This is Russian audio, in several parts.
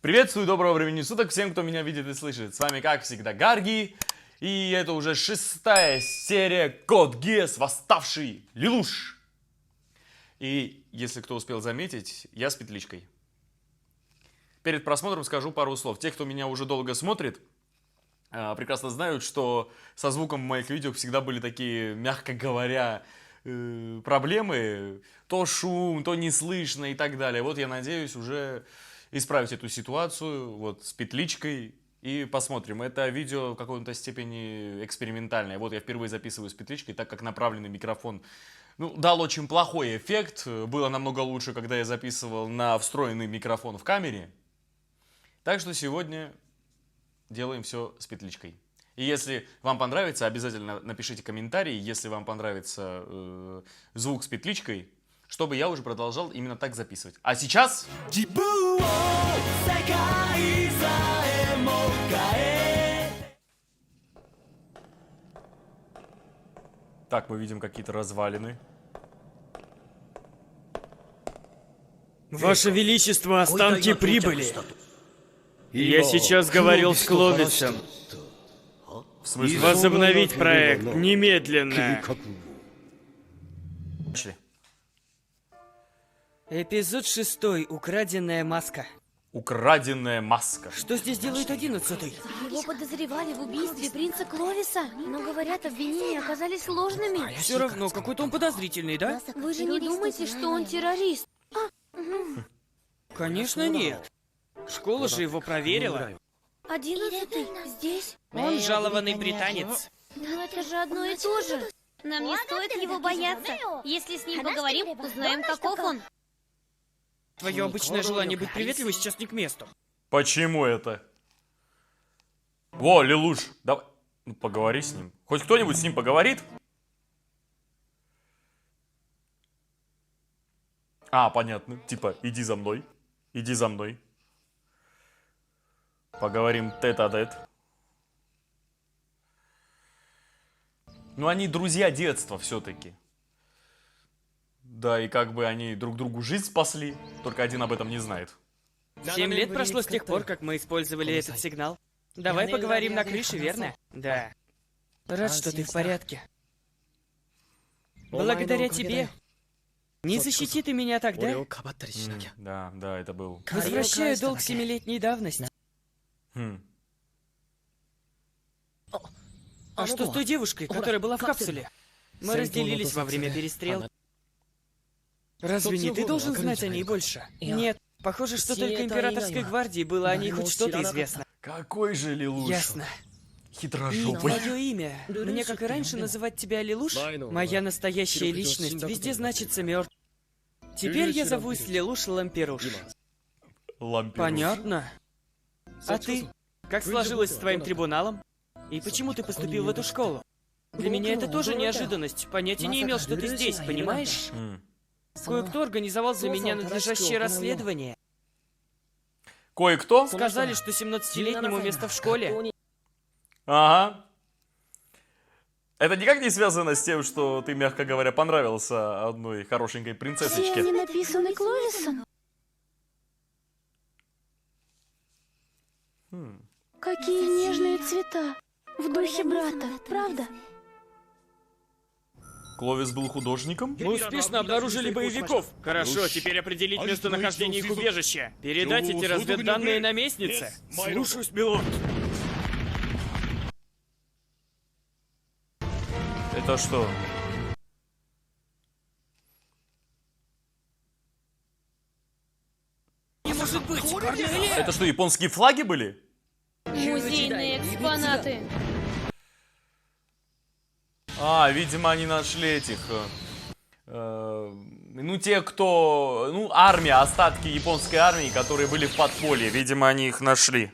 Приветствую, доброго времени суток всем, кто меня видит и слышит. С вами, как всегда, Гарги. И это уже 6-я серия Код Гиас Восставший Лелуш. И, если кто успел заметить, я с петличкой. Перед просмотром скажу пару слов. Те, кто меня уже долго смотрит, прекрасно знают, что со звуком в моих видео всегда были такие, мягко говоря, проблемы. То шум, то не слышно и так далее. Вот я надеюсь уже исправить эту ситуацию вот с петличкой. И посмотрим. Это видео в какой-то степени экспериментальное. Вот я впервые записываю с петличкой, так как направленный микрофон дал очень плохой эффект. Было намного лучше, когда я записывал на встроенный микрофон в камере. Так что сегодня делаем все с петличкой. И если вам понравится, обязательно напишите комментарий, если вам понравится звук с петличкой, чтобы я уже продолжал именно так записывать. А сейчас... Так, мы видим какие-то развалины. Ваше Величество, останки прибыли. Я сейчас говорил с Кловисом. В смысле? Возобновить проект немедленно. Пошли. Эпизод 6. Украденная маска. Украденная маска. Что здесь делает 11-й? Его подозревали в убийстве принца Кловиса, но, говорят, обвинения оказались ложными. Все равно, какой-то он подозрительный, да? Вы же не думаете, что он террорист? Конечно, нет. Школа же его проверила. 11-й здесь? Он жалованный британец. Но это же одно и то же. Нам не стоит его бояться. Если с ним поговорим, узнаем, каков он. Твое обычное желание быть приветливой сейчас не к месту. Почему это? Во, Лелуш, давай, поговори с ним. Хоть кто-нибудь с ним поговорит? А, понятно. Типа, иди за мной. Иди за мной. Поговорим тет-а-тет. Ну, они друзья детства все-таки. Да, и как бы они друг другу жизнь спасли, только один об этом не знает. 7 лет прошло с тех пор, как мы использовали этот сигнал. Давай поговорим на крыше, верно? Да. Рад, что ты в порядке. Благодаря тебе. Не защити ты меня тогда. Да, это был. Возвращаю долг 7-летней давности. А что с той девушкой, которая была в капсуле? Мы разделились во время перестрелки. Разве не ты должен знать о ней больше? Нет. Похоже, что только императорской гвардии было о ней хоть что-то известно. Какой же Лелуш? Ясно. И Хитрожопый. твое имя. Мне, как и раньше, называть тебя Лелуш? Моя настоящая личность везде значится мертв. Теперь я зовусь Лелуш Ламперуш. Лампируш. Понятно. А ты? Как сложилось с твоим трибуналом? И почему ты поступил в эту школу? Для меня это тоже неожиданность. Понятия не имел, что ты здесь, понимаешь? Кое-кто организовал за меня надлежащее расследование. Кое-кто? Сказали, что 17-летнему место в школе. Ага. Это никак не связано с тем, что ты, мягко говоря, понравился одной хорошенькой Все принцессочке. они написаны Кловисом. Какие нежные цвета. В духе брата, правда? Кловис был художником? Мы успешно обнаружили боевиков. Хорошо, теперь определить местонахождение их убежища. Передать эти разведданные наместнице. Слушаюсь, милорд. Это что? Не может быть, Корнелия! Это что, японские флаги были? Музейные экспонаты. А, видимо, они нашли этих... те, кто... армия, остатки японской армии, которые были в подполье. Видимо, они их нашли.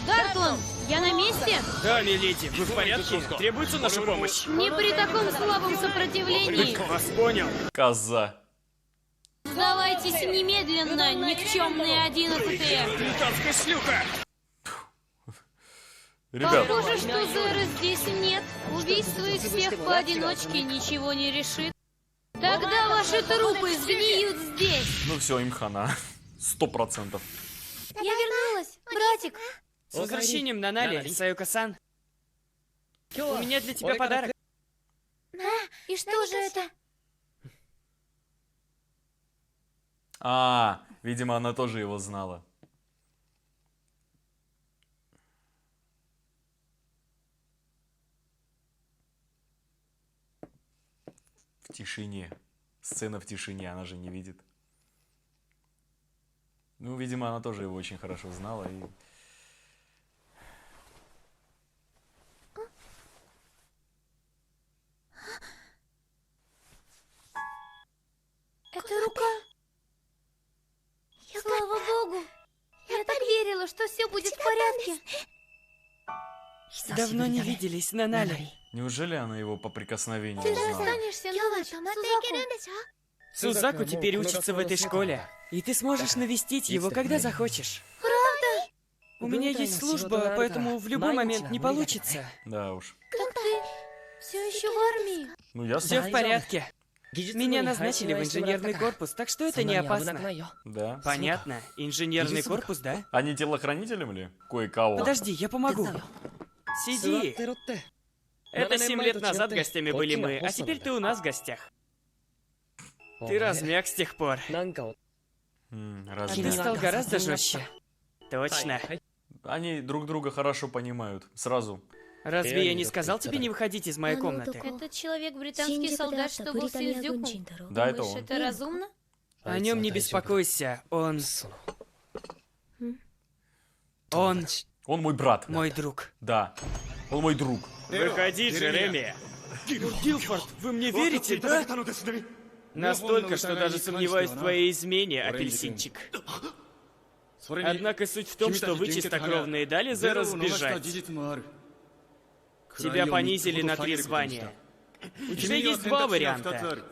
Гартланд, я на месте? Да, миледи, вы в порядке? Требуется наша помощь? Не при таком слабом сопротивлении. Вас понял. Коза. Сдавайтесь немедленно, никчемные 11-е. Британская шлюха! Ребят, Похоже, что Зеры здесь нет. Убийство их всех поодиночке ничего не решит. Тогда ваши трупы сгниют здесь. ну все, им хана. 100%. Я вернулась, братик. С возвращением, Нанали, Саюка-сан. У меня для тебя подарок. И что же это? А, видимо, она тоже его знала. В тишине. Сцена в тишине, она же не видит. Ну, видимо, она тоже его очень хорошо знала. И... Это рука. Слава богу. Я так верила, что все будет в порядке. Давно не виделись, Нанали. Неужели она его по прикосновению Ты же узнала? останешься на ночь, Сузаку. Сузаку теперь учится в этой школе. И ты сможешь навестить его, когда захочешь. Правда? У меня есть служба, поэтому в любой момент не получится. Да уж. Так ты все еще в армии? Ну, ясно. Все в порядке. Меня назначили в инженерный корпус, так что это не опасно. Да. Понятно. Инженерный корпус, да? Они телохранителем ли? Кое-кого. Подожди, я помогу. Сиди. Это 7 лет назад гостями были мы, а теперь ты у нас в гостях. Ты размяк с тех пор. А Разве? ты стал гораздо жестче. Точно. Они друг друга хорошо понимают. Сразу. Разве я не сказал тебе не выходить из моей комнаты? Этот человек британский солдат, что был с Юзюку. Да, это Думаешь, он. это разумно? О нем не беспокойся, он Он мой брат. мой друг. Да. Он мой друг. Выходи, Джереми. Гилфорд, вы мне верите, да? Настолько, что даже сомневаюсь в твоей измене, апельсинчик. Однако суть в том, что вы чистокровные дали Зеро сбежать. Тебя понизили на 3 звания. У тебя есть 2 варианта.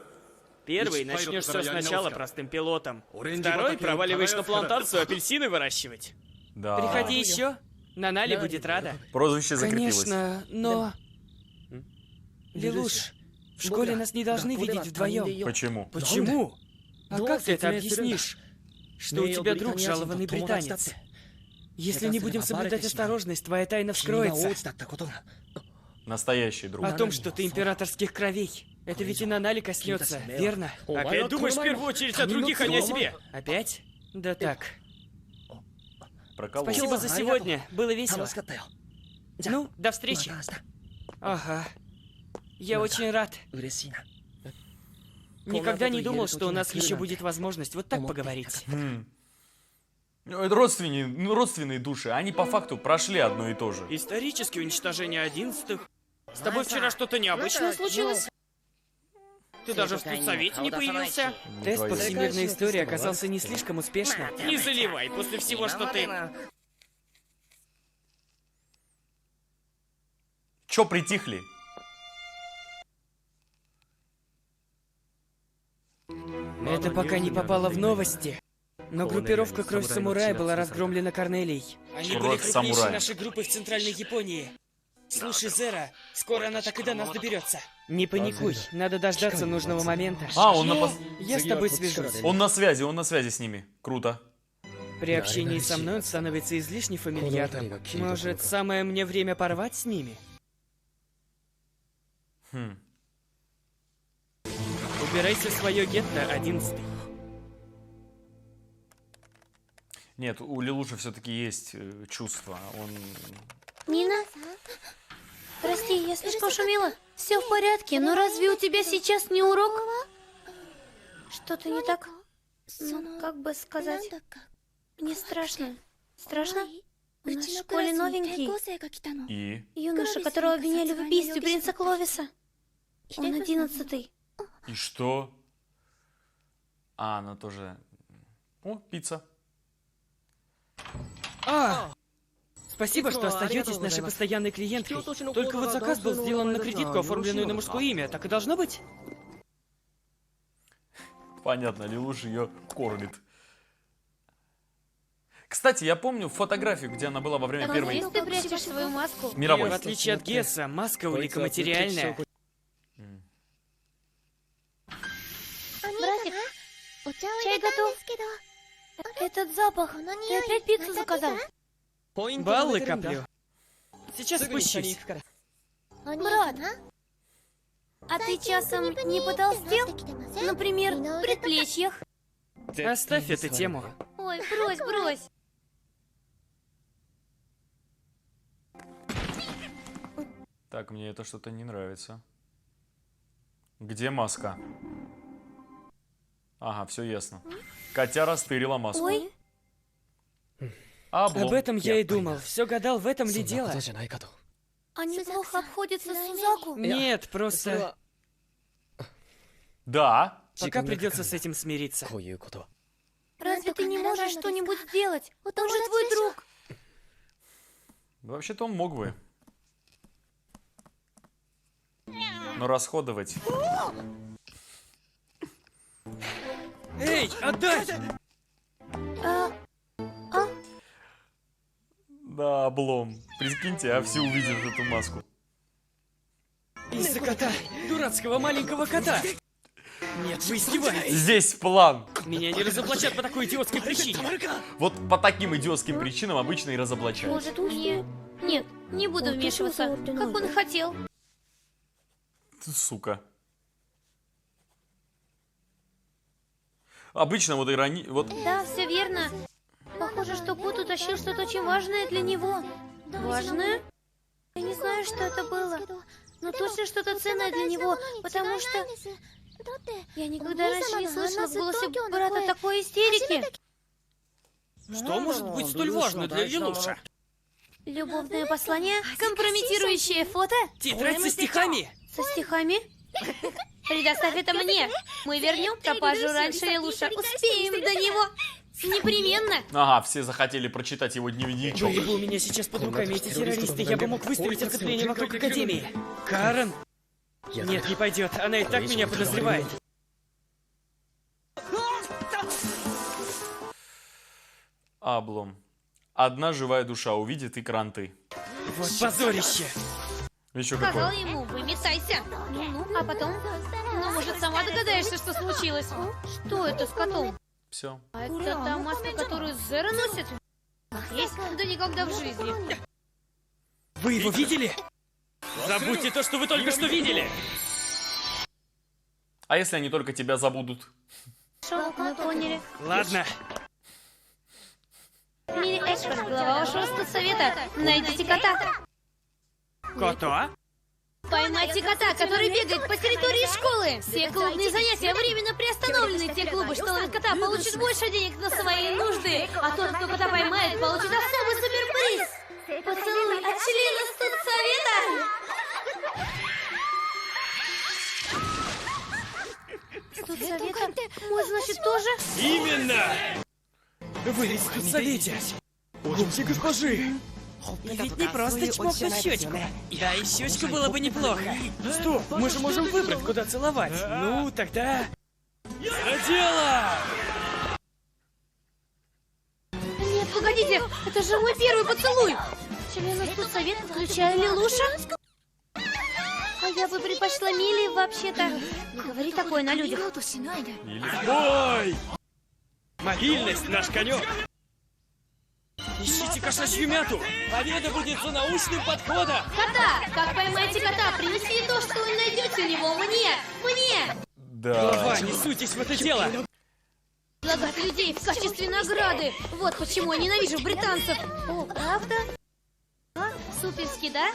Первый — начнешь все сначала простым пилотом. Второй — проваливаешь на плантацию апельсины выращивать. Да. Приходи еще. Нанали будет рада. Прозвище закрепилось. Конечно, но... Лилуш, в школе нас не должны видеть вдвоем. Почему? Почему? А как ты это объяснишь? Что у тебя друг жалованный британец. Если не будем соблюдать осторожность, твоя тайна вскроется. Настоящий друг. О том, что ты императорских кровей. Это ведь и Нанали коснется, верно? Опять думаешь в первую очередь о других, а не о себе? Опять? Да так. Проколол. Спасибо за сегодня, было весело. Ну, до встречи. Ага. Я очень рад. Никогда не думал, что у нас еще будет возможность вот так поговорить. Ну, это родственные души. Они по факту прошли одно и то же. Историческое уничтожение 11-х. С тобой вчера что-то необычное случилось? Ты даже в студсовете не появился? Тест по всемирной истории оказался не слишком успешным. Не заливай после всего, что ты... Чё притихли? Это пока не попало в новости. Но группировка «Кровь самурая» была разгромлена Корнелией. Они были Кровь крупнейшей самурая. нашей группой в Центральной Японии. Слушай, Зера, скоро она так и до нас доберется. Не паникуй, надо дождаться нужного момента. А, он Я с тобой свяжусь. он на связи с ними. Круто. При общении со мной он становится излишне фамильярным. Может, самое мне время порвать с ними? Убирайся в свое гетто, 11-й. Нет, у Лилуши все-таки есть чувства. Он... Нина? Прости, я слишком шумела. Все в порядке, но разве у тебя сейчас не урок? Что-то не так? Ну, как бы сказать? Мне страшно. Страшно? У нас в школе новенький. И? Юноша, которого обвиняли в убийстве принца Кловиса. Он 11-й. И что? А, она тоже... О, пицца. Спасибо, что остаетесь нашей постоянной клиенткой. Только вот заказ был сделан на кредитку, оформленную на мужское имя. Так и должно быть? Понятно, Лилуш ее кормит. Кстати, я помню фотографию, где она была во время первой Здесь ты прячешь свою маску. мировой. В отличие от Гесса, маска улика материальная. Братик, чай готов. Это этот запах? Ты опять пиццу заказал? Баллы коплю. Сейчас спущусь. Брат, а ты часом не потолстел? Например, в предплечьях? Оставь эту тему. Ой, брось, брось. Так, мне это что-то не нравится. Где маска? Ага, все ясно. Котяра стырила маску. Ой, Облом. Об этом я и думал. Все гадал, в этом ли дело. они плохо обходятся с Сузаку. Нет, просто Да. пока придется с этим смириться. Разве ты не можешь что-нибудь сделать? Он же твой друг. Вообще-то он мог бы. Но расходовать. Эй, отдай! Да, облом. Прикиньте, а все увидят эту маску. Из-за кота! Дурацкого маленького кота! Нет, вы издеваетесь! Здесь план. Меня не разоблачат по такой идиотской причине! Вот по таким идиотским причинам обычно и разоблачают. Может, мне... Нет, не буду вмешиваться, как он хотел. Ты сука. Обычно вот Вот Да, все верно. Похоже, что кот утащил что-то очень важное для него. Важное? Я не знаю, что это было. Но точно что-то ценное для него, потому что... Я никогда раньше не слышала в голосе брата такой истерики. Что может быть столь важно для Лилуша? Любовное послание? Компрометирующее фото? Тетрадь со стихами? Со стихами? Предоставь это мне. Мы вернем пропажу раньше Лилуша. Успеем до него. Непременно. Ага, все захотели прочитать его дневничок. Были бы у меня сейчас под руками эти террористы, я бы мог выставить оцепление вокруг Академии. Карен? Нет, не пойдет. Она и так меня подозревает. Облом. Одна живая душа увидит и кранты. Вот позорище. Еще Сказала какое. ему, выметайся. Ну, а потом... Ну, может, сама догадаешься, что случилось? Что это с котом? Все. А это та маска, которую Зеро носит? Есть? Да никогда в жизни. Вы его видели? Забудьте то, что вы только что видели. А если они только тебя забудут? Хорошо, мы поняли. Ладно. Мири Эшпер, глава вашего студсовета. Найдите кота. Кота? Поймайте кота, который бегает по территории школы. Все клубные занятия временно приостановлены. Те клубы, что ловят кота, получат больше денег на свои нужды. А тот, кто кота поймает, получит особый суперприз. Поцелуй от члена студсовета. Студсовета? Мой, значит, тоже? Именно! Вы ведь в студсовете. Голубки госпожи. И ведь не просто чмокнуть щечку. Да, и щечку было бы неплохо. Стоп, мы же можем выбрать, куда целовать. Ну, тогда... За дело! Нет, погодите, это же мой первый поцелуй. Члены студсовета, включая Лилуша? А я бы предпочла Мили, вообще-то. Не говори такое на людях. Или... Бой! Мобильность наш конек. Ищите кошачью мяту. Победа будет за научным подходом. Кота! Как поймаете кота? Принеси то, что вы найдете у него. Мне! Мне! Да. Глава, не суйтесь в это дело. Предлагать людей в качестве награды. Вот почему я ненавижу британцев. О, правда? А? Суперски, да?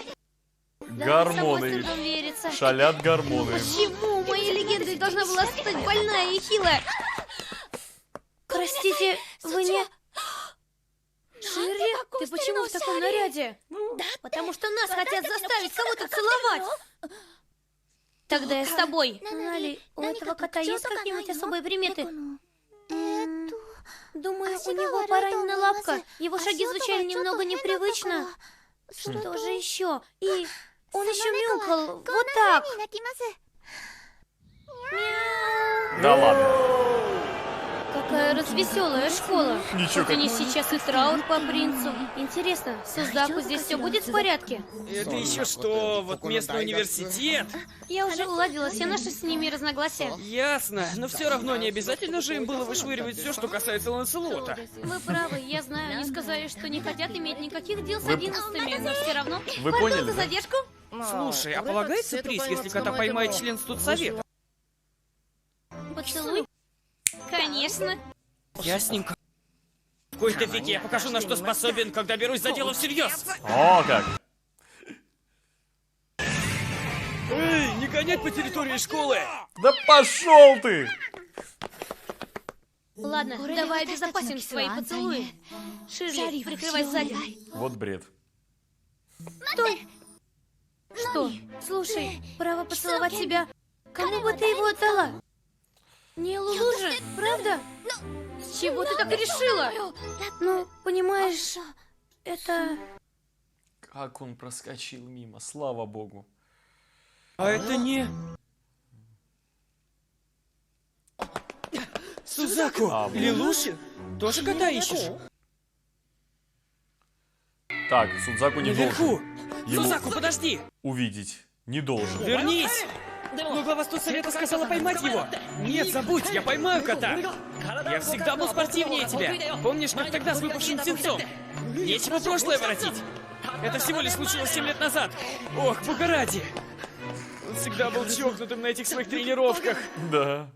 Да, Гормоны. самой с трудом верится. Шалят гормоны. Почему моей легендой должна была стать больная и хилая? Простите, вы не... Ширли, ты почему в таком наряде? Потому что нас хотят заставить кого-то целовать. Тогда я с тобой. Нали, у этого кота есть какие-нибудь особые приметы? Думаю, у него поранена лапка. Его шаги звучали немного непривычно. Что же еще? И он еще мяукал. Вот так. Мяу. Да ладно. Какая развеселая школа. Ничего Вот они как. сейчас и траур по принцу. Интересно, с Сузаку здесь все будет в порядке? Это еще что? Вот местный университет? Я уже уладила все наши с ними разногласия. Ясно, но все равно не обязательно же им было вышвыривать все, что касается Ланселота. Вы правы, я знаю, они сказали, что не хотят иметь никаких дел с Вы- 11-ми, но все равно. Вы Пардон поняли, за да? задержку. Слушай, а полагается приз, если кота поймает член студсовета? Поцелуй? Конечно. Ясненько. В кои-то веки я покажу, на что способен, когда берусь за дело всерьез. О, как. Эй, не гонять по территории школы! Да пошел ты! Ладно, давай обезопасим свои поцелуи. Ширли, прикрывай сзади. Вот бред. Стой! Что? Слушай, право поцеловать себя. Кому бы ты его отдала? Не Лулу же, правда? С чего ты так решила? Ну, понимаешь, это... Как он проскочил мимо, слава богу. А это не... Сузаку! А, вот. Лилуши? Тоже кота ищешь? Так, Судзаку не Наверху! должен его Сузаку, подожди! увидеть. Не должен. Вернись! Но глава студсовета сказала поймать его! Нет, забудь, я поймаю кота! Я всегда был спортивнее тебя! Помнишь, как тогда с выпавшим птенцом? Нечего прошлое воротить! Это всего лишь случилось 7 лет назад! Ох, бога ради! Он всегда был чокнутым на этих своих тренировках! Да.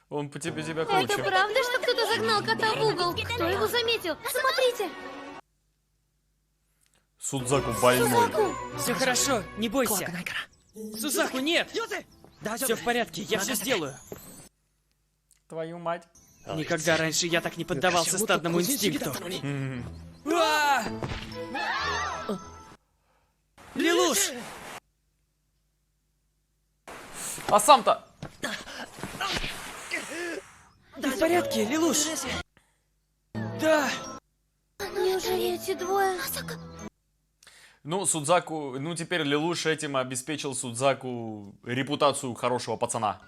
Он по тебе тебя Это круче. правда, что кто-то загнал кота в угол? Кто его заметил? Смотрите! Судзаку больной. Сузаку! Все хорошо, не бойся! Сузаку, нет! Все в порядке, я все сделаю! Твою мать. Никогда раньше я так не поддавался стадному инстинкту. А! Лилуш! А сам-то... Ты в порядке, Лилуш? Да! Неужели эти двое? Ну, Судзаку... Ну, теперь Лелуш этим обеспечил Судзаку репутацию хорошего пацана.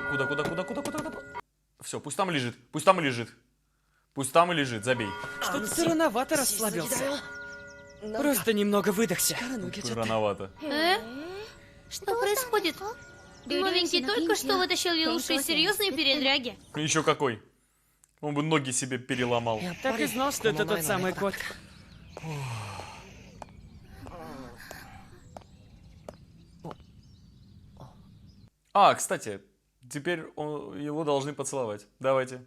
Куда? Все, пусть там лежит. Пусть там и лежит. Пусть там и лежит, забей. Что-то ты рановато расслабился. Просто немного выдохся. Рановато. Что происходит? Новенький только что вытащил Лилуша из серьезной передряги. Еще какой. Он бы ноги себе переломал. Так и знал, что это тот самый кот. А, кстати, теперь его должны поцеловать. Давайте.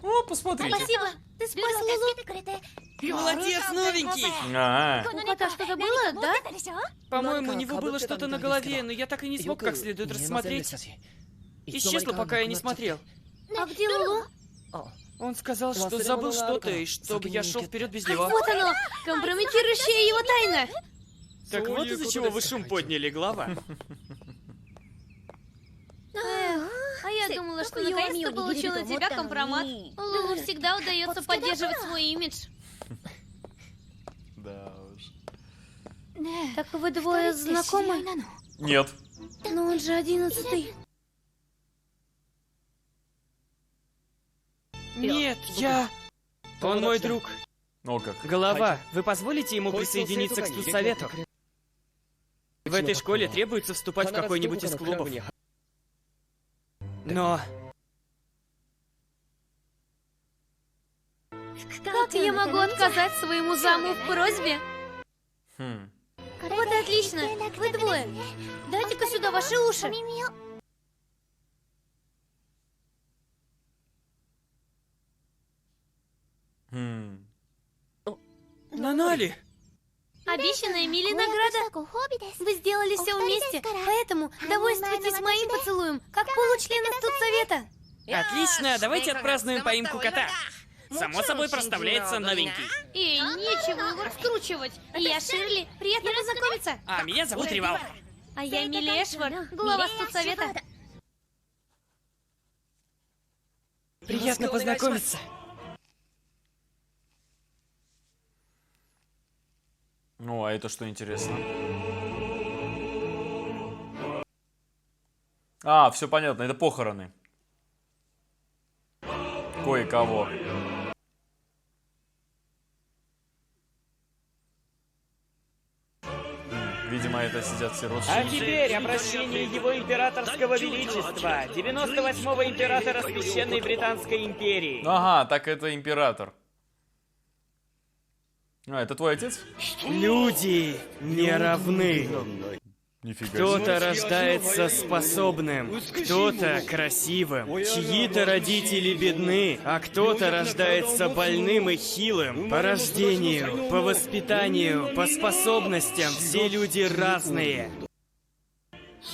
О, посмотрите. Спасибо, ты спас Лулу. Молодец, новенький! А, У кота что-то было, да? По-моему, у него было что-то на голове, но я так и не смог как следует рассмотреть. Исчезло, пока я не смотрел. А где Лулу? Он сказал, что забыл что-то, и чтобы я шел вперед без него. Вот оно, компрометирующая его тайна. Так вот из-за чего вы шум подняли, глава. А я думала, что наконец-то получила от тебя компромат. Лулу всегда удается поддерживать свой имидж. да уж. Так вы двое знакомы? Нет. Но он же 11-й. Нет, я... Он мой друг. О как. Голова, вы позволите ему присоединиться к студсовету? В этой школе требуется вступать в какой-нибудь из клубов. Но... Как я могу отказать своему заму в просьбе? Хм. Вот и отлично, вы двое. Дайте-ка сюда ваши уши. Хм. Нанали! Обещанная Миле награда. Вы сделали все вместе, поэтому довольствуйтесь моим поцелуем, как получлена студсовета. Отлично, давайте отпразднуем поимку кота. Само собой проставляется новенький. Эй, нечего его раскручивать. Я Ширли, приятно познакомиться. А меня зовут Ривал. А я Милли Эшвард, глава студсовета. Приятно познакомиться. Ну, а это что интересно? А, все понятно, это похороны. Кое-кого. Видимо, это сидят все А родственники. теперь обращение его императорского величества, 98-го императора Священной Британской империи. Ага, так это император. А, это твой отец? Люди не равны. Нифига себе. Кто-то рождается способным, кто-то красивым, чьи-то родители бедны, а кто-то рождается больным и хилым. По рождению, по воспитанию, по способностям все люди разные.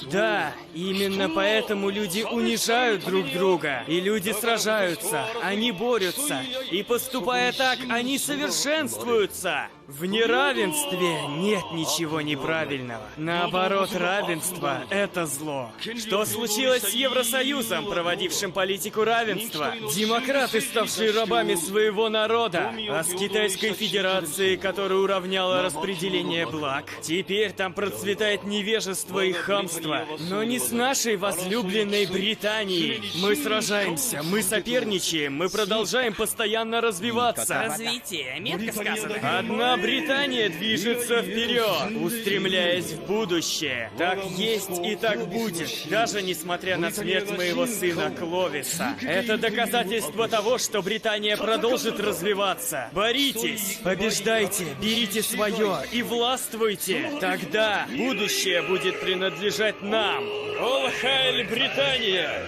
Да, именно поэтому люди унижают друг друга, и люди сражаются, они борются, и поступая так, они совершенствуются. В неравенстве нет ничего неправильного. Наоборот, равенство — это зло. Что случилось с Евросоюзом, проводившим политику равенства? Демократы, ставшие рабами своего народа. А с Китайской Федерацией, которая уравняла распределение благ. Теперь там процветает невежество и хамство. Но не с нашей возлюбленной Британией. Мы сражаемся, мы соперничаем, мы продолжаем постоянно развиваться. Развитие, метко сказано. Одна Британия движется вперед, устремляясь в будущее. Так есть и так будет, даже несмотря на смерть моего сына Кловиса. Это доказательство того, что Британия продолжит развиваться. Боритесь, побеждайте, берите свое и властвуйте. Тогда будущее будет принадлежать нам. All Hail Британия!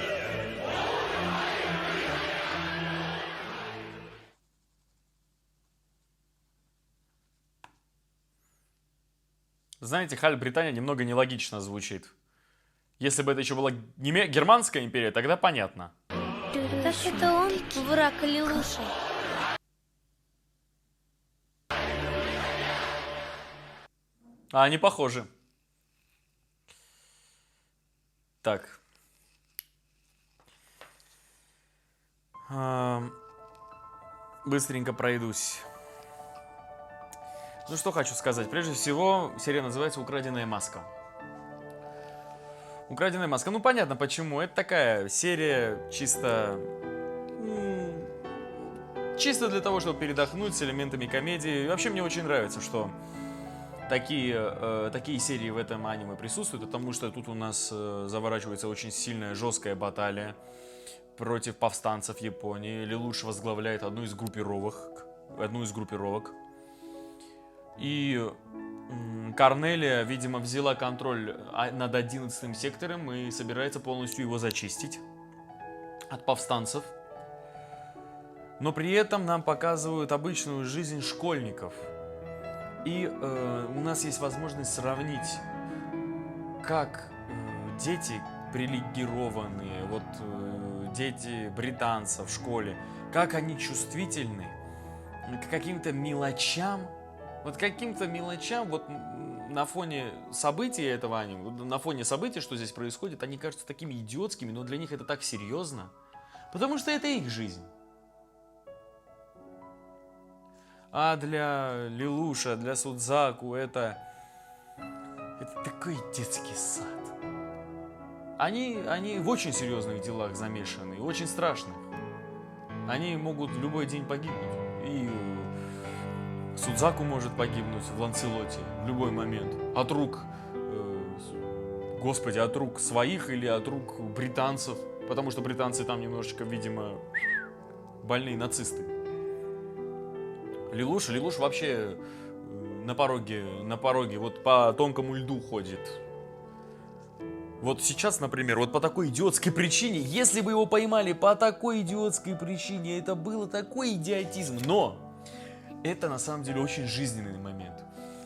Знаете, Халь Британия немного нелогично звучит. Если бы это еще была германская империя, тогда понятно. Так это он, враг Лилуши. А они похожи. Так. Быстренько пройдусь. Ну что хочу сказать. Прежде всего, серия называется «Украденная маска». «Украденная маска». Ну понятно почему. Это такая серия чисто для того, чтобы передохнуть с элементами комедии. И вообще мне очень нравится, что такие серии в этом аниме присутствуют, потому что тут у нас заворачивается очень сильная, жесткая баталия против повстанцев Японии. Лилуш возглавляет одну из группировок. И Корнелия, видимо, взяла контроль над 11-м сектором и собирается полностью его зачистить от повстанцев. Но при этом нам показывают обычную жизнь школьников. И у нас есть возможность сравнить, как дети привилегированные, дети британцев в школе, как они чувствительны к каким-то мелочам. На фоне событий этого аниме, на фоне событий, что здесь происходит, они кажутся такими идиотскими, но для них это так серьезно, потому что это их жизнь. А для Лилуша, для Судзаку это такой детский сад. Они в очень серьезных делах замешаны, очень страшных. Они могут в любой день погибнуть. И Судзаку может погибнуть в Ланселоте в любой момент. От рук, от рук своих или от рук британцев. Потому что британцы там немножечко, видимо, больные нацисты. Лилуш вообще на пороге, по тонкому льду ходит. Вот сейчас, например, по такой идиотской причине, если бы его поймали по такой идиотской причине, это было такой идиотизм. Но это на самом деле очень жизненный момент.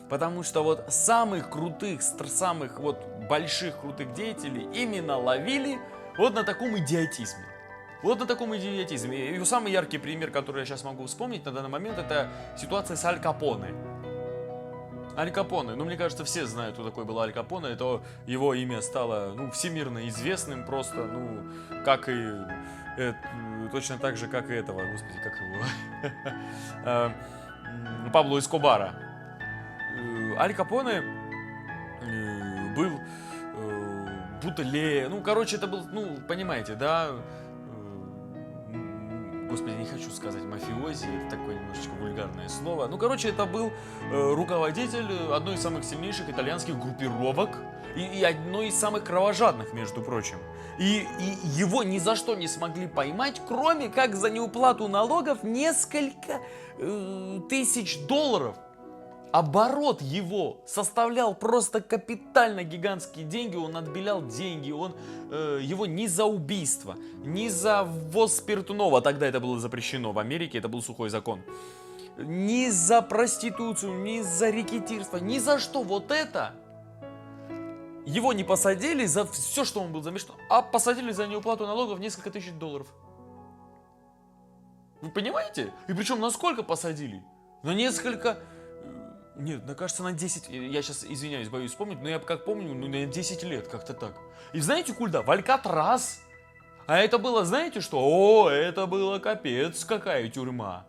Потому что самых крутых, самых больших крутых деятелей именно ловили на таком идиотизме. И самый яркий пример, который я сейчас могу вспомнить на данный момент, это ситуация с Аль Капоне. Аль Капоне. Мне кажется, все знают, кто такой был Аль Капоне. Это его имя стало, всемирно известным просто, как и... точно так же, как и этого, господи, как его... Пабло Эскобара. Аль Капоне был бутыле. Ну, короче, это был, ну, понимаете, да? Господи, не хочу сказать мафиози, это такое немножечко вульгарное слово. Ну, короче, это был руководитель одной из самых сильнейших итальянских группировок и одной из самых кровожадных, между прочим. И его ни за что не смогли поймать, кроме как за неуплату налогов несколько тысяч долларов. Оборот его составлял просто капитально гигантские деньги, он отбелял деньги, он его ни за убийство, ни за ввоз спиртного, тогда это было запрещено, в Америке это был сухой закон, ни за проституцию, ни за рекетирство, ни за что вот это. Его не посадили за все, что он был замешан, а посадили за неуплату налогов несколько тысяч долларов. Вы понимаете? И причем на сколько посадили? На несколько... Нет, мне кажется, на 10, я сейчас извиняюсь, боюсь вспомнить, но я как помню, ну на 10 лет, как-то так. И знаете, куда? В Алькатрас. А это было, знаете что? О, это было капец, какая тюрьма.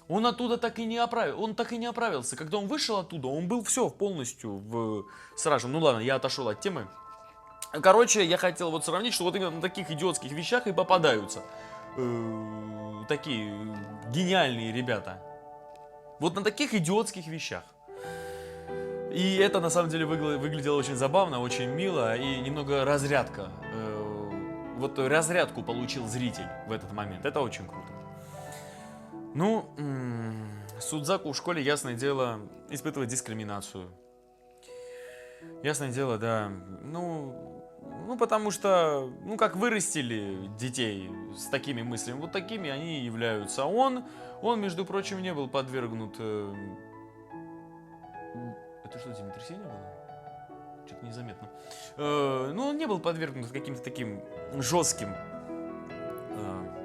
Он оттуда так и не оправился. Когда он вышел оттуда, он был все полностью сражен. Ну ладно, я отошел от темы. Короче, я хотел вот сравнить, что вот именно на таких идиотских вещах и попадаются такие гениальные ребята. Вот на таких идиотских вещах. И это на самом деле выглядело очень забавно, очень мило и немного разрядка. Вот разрядку получил зритель в этот момент. Это очень круто. Ну, Судзаку в школе, ясное дело, испытывает дискриминацию. Ясное дело, да. Ну, потому что, ну, как вырастили детей с такими мыслями, вот такими они и являются. Он, между прочим, не был подвергнут... Это что, землетрясение было? Что-то незаметно. Ну, он не был подвергнут каким-то таким жестким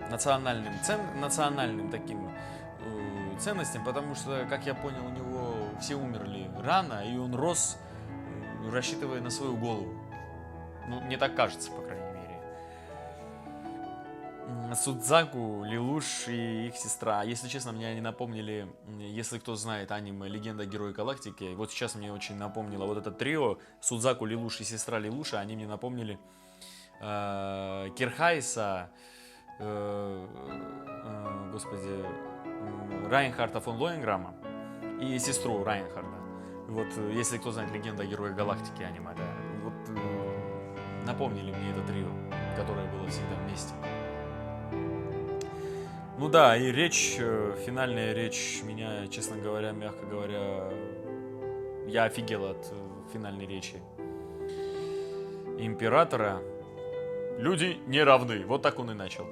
национальным таким ценностям, потому что, как я понял, у него все умерли рано, и он рос, рассчитывая на свою голову. Ну, мне так кажется, по крайней мере. Судзаку, Лелуш и их сестра. Если честно, мне они напомнили, если кто знает аниме «Легенда о Герое Галактики», вот сейчас мне очень напомнило вот это трио, Судзаку, Лелуш и сестра Лелуша, они мне напомнили Кирхайса, господи, Райнхарда фон Лоенграма и сестру Райнхарда. Вот, если кто знает «Легенда о Герое Галактики» аниме, да, вот напомнили мне это трио, которое было всегда вместе. Ну да, и финальная речь меня, честно говоря, мягко говоря, я офигел от финальной речи императора. Люди не равны, вот так он и начал.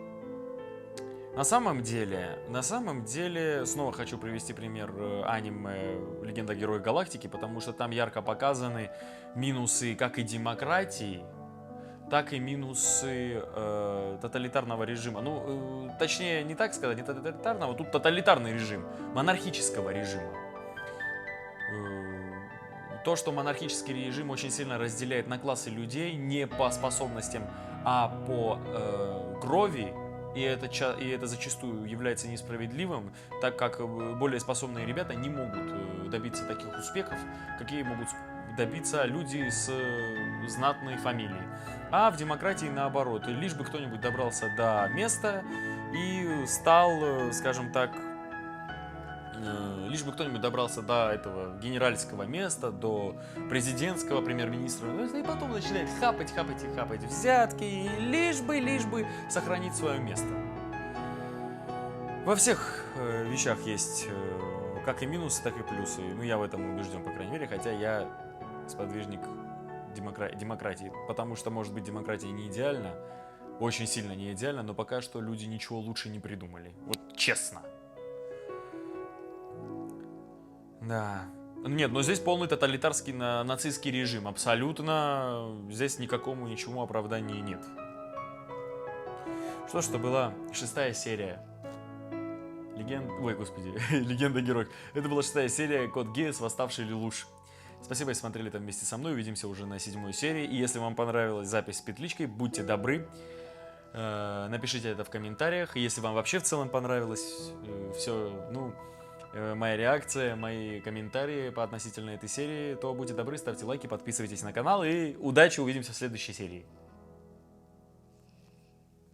На самом деле, снова хочу привести пример аниме «Легенда о Герое Галактики», потому что там ярко показаны минусы как и демократии, так и минусы тоталитарного режима. Ну, точнее, не так сказать, не тоталитарного, тут тоталитарный режим, монархического режима. То, что монархический режим очень сильно разделяет на классы людей не по способностям, а по крови, и это зачастую является несправедливым, так как более способные ребята не могут добиться таких успехов, какие могут добиться люди с знатной фамилией. А в демократии наоборот, лишь бы кто-нибудь добрался до места и стал, скажем так, лишь бы кто-нибудь добрался до этого генеральского места, до президентского, премьер-министра, и потом начинает хапать взятки, и лишь бы сохранить свое место. Во всех вещах есть как и минусы, так и плюсы. Ну, я в этом убежден, по крайней мере, хотя я сподвижник демократии, потому что, может быть, демократия не идеальна, очень сильно не идеальна, но пока что люди ничего лучше не придумали. Вот честно. Да. Нет, но здесь полный тоталитарский нацистский режим. Абсолютно. Здесь ничему оправдания нет. Что ж, это была 6-я серия. Легенда героев. Это была 6-я серия Код Гиас, Восставший Лелуш. Спасибо, что смотрели там вместе со мной. Увидимся уже на 7-й серии. И если вам понравилась запись с петличкой, будьте добры, напишите это в комментариях. И если вам вообще в целом понравилось все, моя реакция, мои комментарии по относительно этой серии, то будьте добры, ставьте лайки, подписывайтесь на канал и удачи, увидимся в следующей серии.